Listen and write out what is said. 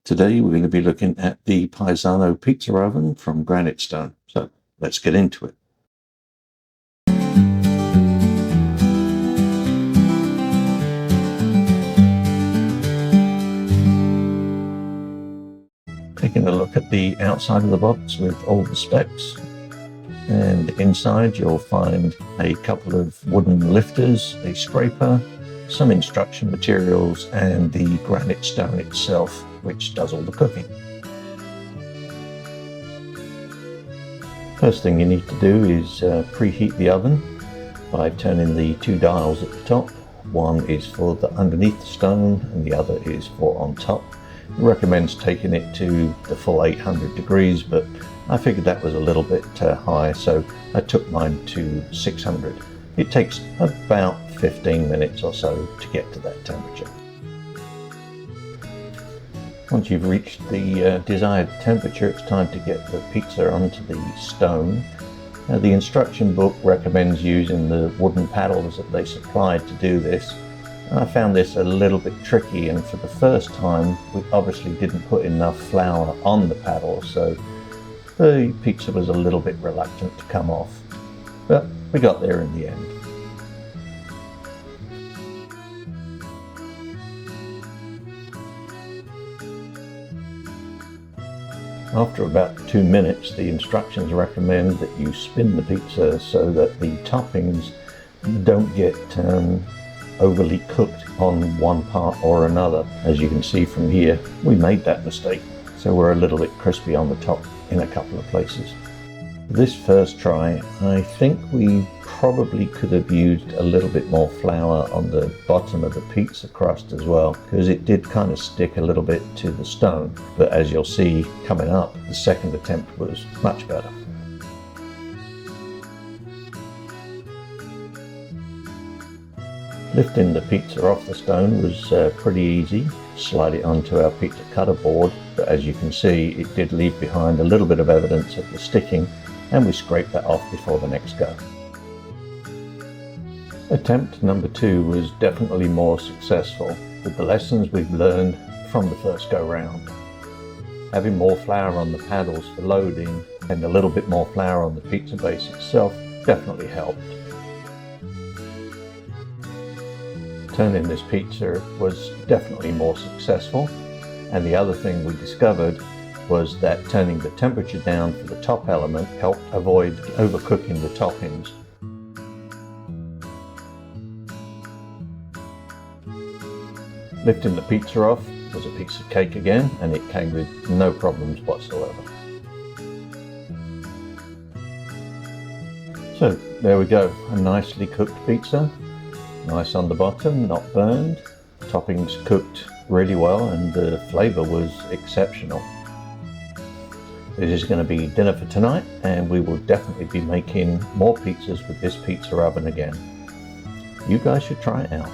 Today we're going to be looking at the Piezano Pizza Oven from granite stone. So let's get into it. Taking a look at the outside of the box with all the specs. And inside you'll find a couple of wooden lifters, a scraper, some instruction materials, and the granite stone itself, which does all the cooking. First thing you need to do is preheat the oven by turning the two dials at the top. One is for the underneath the stone and the other is for on top. It recommends taking it to the full 800 degrees, but I figured that was a little bit high, so I took mine to 600. It takes about 15 minutes or so to get to that temperature. Once you've reached the desired temperature, it's time to get the pizza onto the stone. The instruction book recommends using the wooden paddles that they supplied to do this. I found this a little bit tricky, and for the first time we obviously didn't put enough flour on the paddle, so the pizza was a little bit reluctant to come off, but we got there in the end. After about 2 minutes, the instructions recommend that you spin the pizza so that the toppings don't get overly cooked on one part or another. As you can see from here, we made that mistake, so we're a little bit crispy on the top in a couple of places. This first try, I think we probably could have used a little bit more flour on the bottom of the pizza crust as well, because it did kind of stick a little bit to the stone. But as you'll see coming up, the second attempt was much better. Lifting the pizza off the stone was pretty easy. Slide it onto our pizza cutter board, but as you can see, it did leave behind a little bit of evidence of the sticking, and we scraped that off before the next go. Attempt number 2 was definitely more successful, with the lessons we've learned from the first go round. Having more flour on the paddles for loading and a little bit more flour on the pizza base itself definitely helped. Turning this pizza was definitely more successful, and the other thing we discovered was that turning the temperature down for the top element helped avoid overcooking the toppings. Lifting the pizza off was a piece of cake again, and it came with no problems whatsoever. So there we go, a nicely cooked pizza. Nice on the bottom, not burned. Toppings cooked really well, and the flavor was exceptional. This is going to be dinner for tonight, and we will definitely be making more pizzas with this pizza oven again. You guys should try it out.